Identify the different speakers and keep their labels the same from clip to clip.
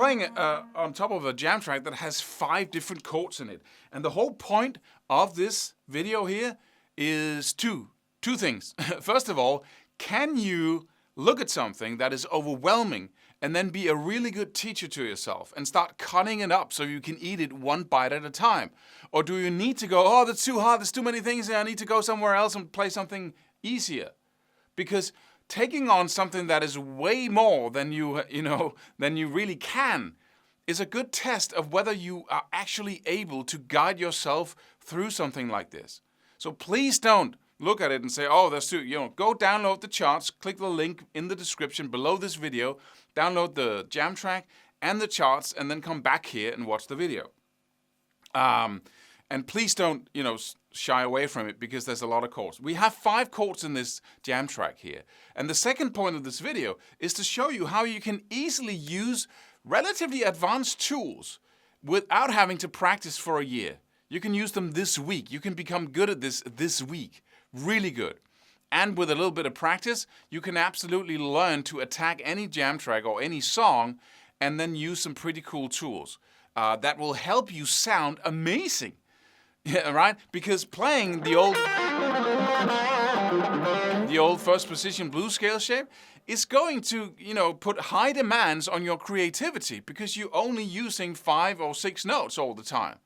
Speaker 1: playing on top of a jam track that has 5 different chords in it. And the whole point of this video here is two things. First of all, can you look at something that is overwhelming and then be a really good teacher to yourself and start cutting it up so you can eat it one bite at a time? Or do you need to go, oh, that's too hard, there's too many things here, I need to go somewhere else and play something easier? Because taking on something that is way more than than you really can is a good test of whether you are actually able to guide yourself through something like this. So please don't look at it and say, oh, that's too, go download the charts, click the link in the description below this video, download the jam track and the charts, and then come back here and watch the video. And please don't, shy away from it because there's a lot of chords. We have 5 chords in this jam track here. And the second point of this video is to show you how you can easily use relatively advanced tools without having to practice for a year. You can use them this week. You can become good at this week. Really good. And with a little bit of practice, you can absolutely learn to attack any jam track or any song and then use some pretty cool tools that will help you sound amazing. Yeah, right? Because playing the old first position blues scale shape is going to, put high demands on your creativity because you're only using 5 or 6 notes all the time.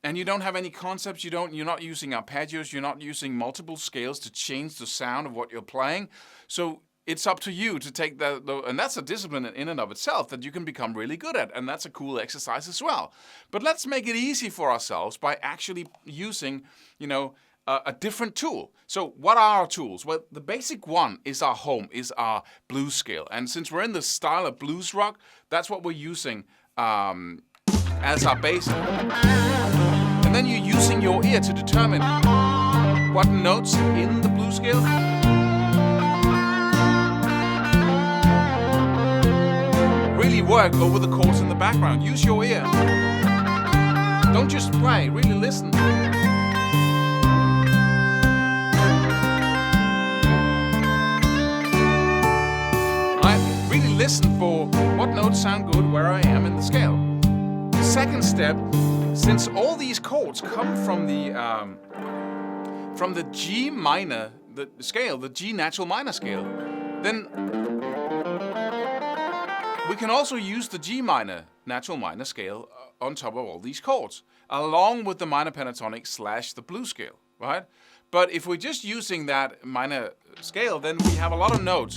Speaker 1: And you don't have any concepts, you're not using arpeggios, you're not using multiple scales to change the sound of what you're playing. So it's up to you to take that, and that's a discipline in and of itself that you can become really good at, and that's a cool exercise as well. But let's make it easy for ourselves by actually using, a different tool. So what are our tools? Well, the basic one is our home, is our blues scale. And since we're in the style of blues rock, that's what we're using as our basic. And then you're using your ear to determine what notes in the blues scale really work over the chords in the background. Use your ear. Don't just play, really listen. Really listen for what notes sound good where I am in the scale. The second step, since all these chords come from the G minor, the scale, the G natural minor scale, then we can also use the G minor natural minor scale on top of all these chords, along with the minor pentatonic / the blues scale, right? But if we're just using that minor scale, then we have a lot of notes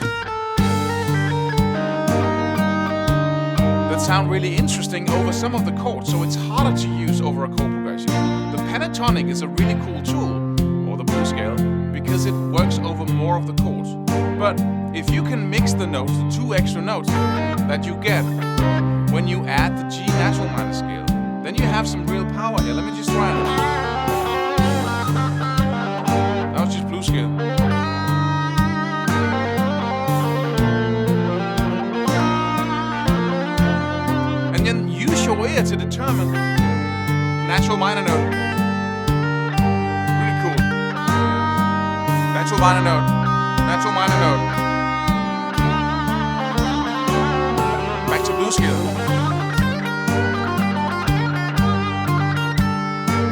Speaker 1: that sound really interesting over some of the chords, so it's harder to use over a chord progression. The pentatonic is a really cool tool, or the blues scale, because it works over more of the chords. But if you can mix the notes, the 2 extra notes that you get when you add the G natural minor scale, then you have some real power here. Let me just try it. That was just blues scale. And then use your ear to determine natural minor note. Really cool. Natural minor note. Natural minor note. Back to blues scale.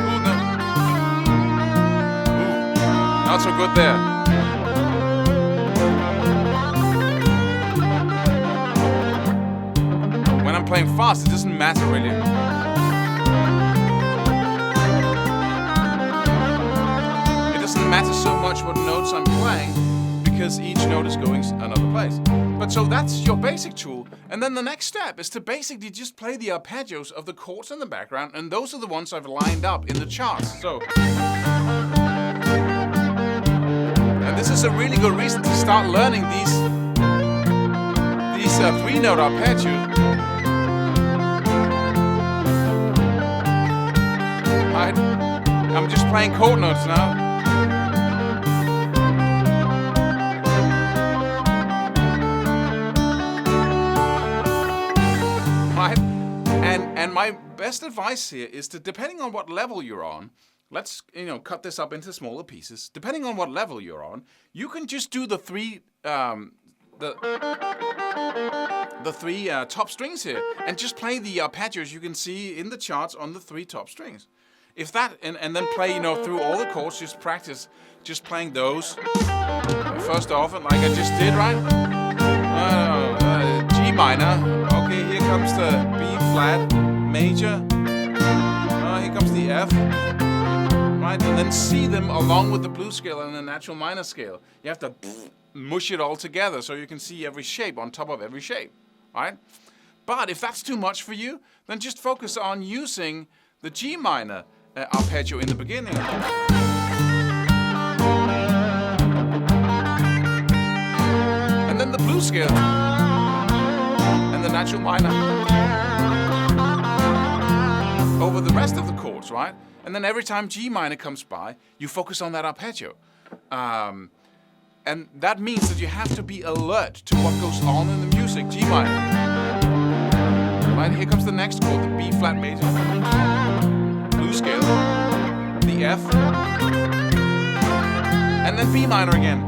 Speaker 1: Cool note. Ooh, not so good there. When I'm playing fast, it doesn't matter really. It doesn't matter so much what notes I'm playing because each note is going another place. But so that's your basic tool. And then the next step is to basically just play the arpeggios of the chords in the background, and those are the ones I've lined up in the charts. So, and this is a really good reason to start learning these 3-note arpeggios. Right? I'm just playing chord notes now. Right? And my best advice here is to, depending on what level you're on, let's cut this up into smaller pieces. Depending on what level you're on, you can just do the the three top strings here, and just play the arpeggios you can see in the charts on the three top strings. If that, and then play, through all the chords, just practice just playing those first off, like I just did, right? G minor. Okay, here comes the B flat major. Here comes the F. Right, and then see them along with the blues scale and the natural minor scale. You have to mush it all together so you can see every shape on top of every shape, right? But if that's too much for you, then just focus on using the G minor arpeggio in the beginning. And then the blues scale and the natural minor over the rest of the chords, right? And then every time G minor comes by, you focus on that arpeggio. And that means that you have to be alert to what goes on in the music, G minor. Right, here comes the next chord, the B flat major. Blues scale, the F, and then B minor again.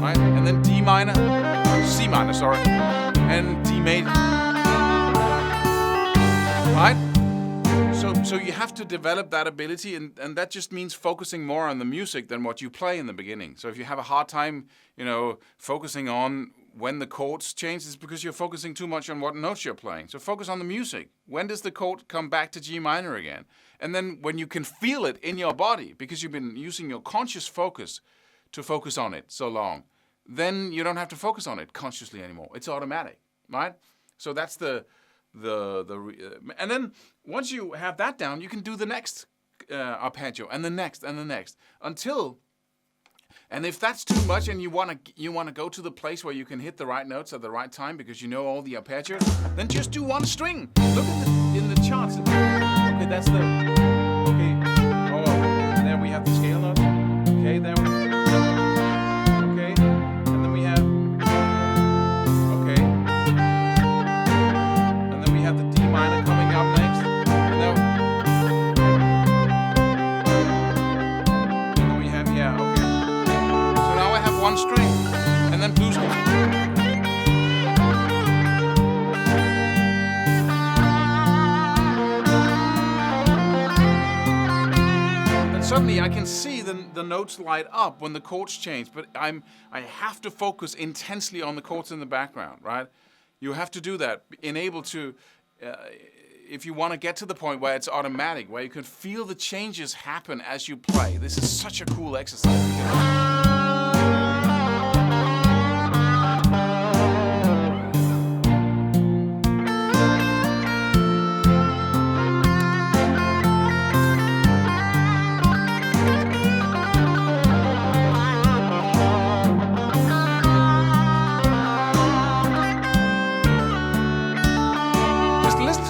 Speaker 1: Right, and then D minor, C minor, sorry, and D major. Right? So you have to develop that ability, and that just means focusing more on the music than what you play in the beginning. So if you have a hard time, focusing on when the chords change, it's because you're focusing too much on what notes you're playing. So focus on the music. When does the chord come back to G minor again? And then when you can feel it in your body, because you've been using your conscious focus to focus on it so long, then you don't have to focus on it consciously anymore. It's automatic, right? So that's and then once you have that down, you can do the next arpeggio and the next and the next until. And if that's too much and you want to go to the place where you can hit the right notes at the right time because you know all the arpeggios, then just do one string. Look in the charts. Okay, that's the. Okay. Oh, there we have the scale notes. Okay, there we. Okay, and then we have. Okay. And then we have the D minor coming up next. And then we have, yeah, okay. So now I have one string, and then blues scale. Suddenly I can see the notes light up when the chords change, but I have to focus intensely on the chords in the background, right? You have to do that, enable to, if you want to get to the point where it's automatic, where you can feel the changes happen as you play. This is such a cool exercise.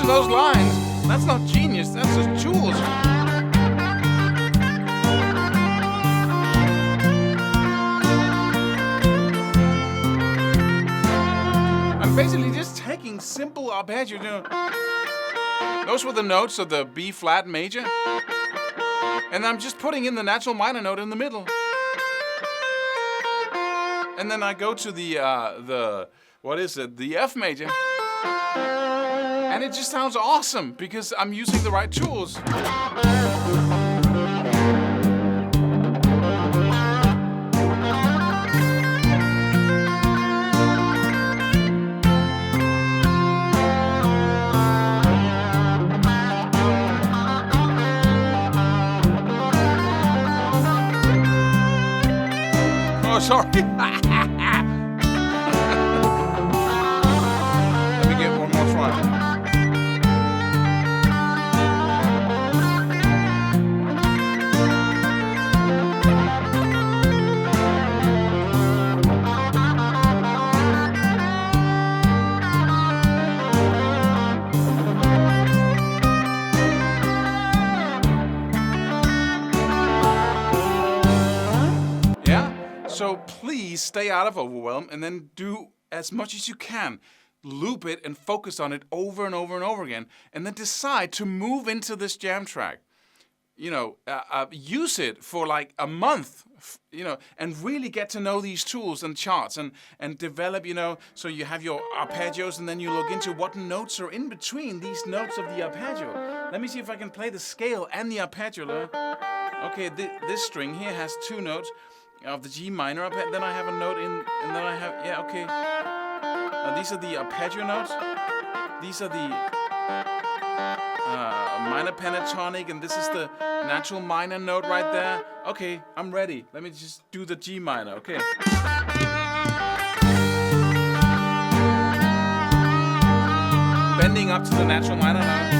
Speaker 1: Those lines, that's not genius, that's just jewels. I'm basically just taking simple arpeggios. Those were the notes of the B flat major, and I'm just putting in the natural minor note in the middle. And then I go to the F major. And it just sounds awesome because I'm using the right tools. Oh, sorry. Let me get one more try. So please stay out of overwhelm and then do as much as you can. Loop it and focus on it over and over and over again. And then decide to move into this jam track. use it for like a month, and really get to know these tools and charts and develop, so you have your arpeggios and then you look into what notes are in between these notes of the arpeggio. Let me see if I can play the scale and the arpeggio. Okay, this string here has 2 notes of the G minor, then I have a note in, and then I have, okay. These are the arpeggio notes. These are the minor pentatonic, and this is the natural minor note right there. Okay, I'm ready. Let me just do the G minor, okay. Bending up to the natural minor now.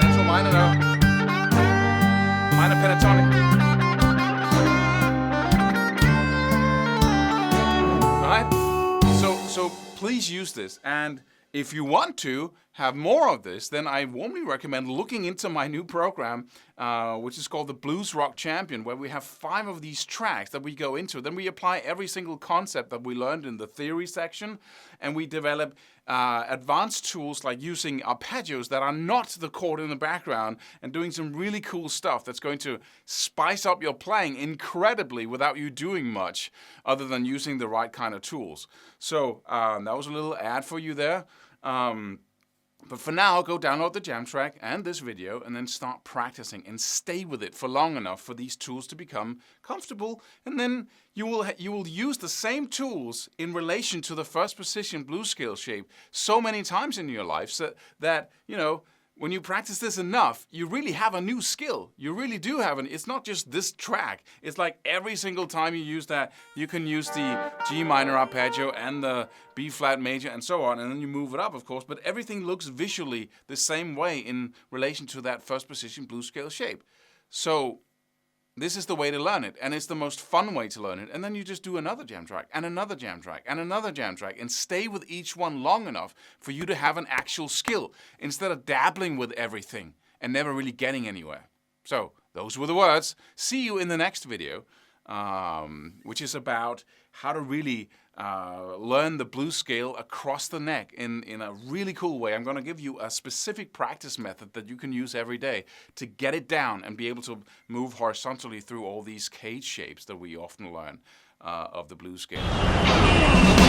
Speaker 1: Natural minor note. Minor pentatonic. So please use this, and if you want to have more of this, then I warmly recommend looking into my new program, which is called the Blues Rock Champion, where we have 5 of these tracks that we go into. Then we apply every single concept that we learned in the theory section, and we develop advanced tools like using arpeggios that are not the chord in the background, and doing some really cool stuff that's going to spice up your playing incredibly without you doing much other than using the right kind of tools. So that was a little ad for you there. But for now, go download the jam track and this video and then start practicing and stay with it for long enough for these tools to become comfortable. And then you will use the same tools in relation to the first position blues scale shape so many times in your life, so that, when you practice this enough, you really have a new skill. You really do have it's not just this track. It's like every single time you use that, you can use the G minor arpeggio and the B flat major and so on, and then you move it up, of course, but everything looks visually the same way in relation to that first position blues scale shape. So this is the way to learn it, and it's the most fun way to learn it. And then you just do another jam track, and another jam track, and another jam track, and stay with each one long enough for you to have an actual skill, instead of dabbling with everything and never really getting anywhere. So those were the words. See you in the next video, which is about how to really learn the blues scale across the neck in a really cool way. I'm going to give you a specific practice method that you can use every day to get it down and be able to move horizontally through all these cage shapes that we often learn of the blues scale.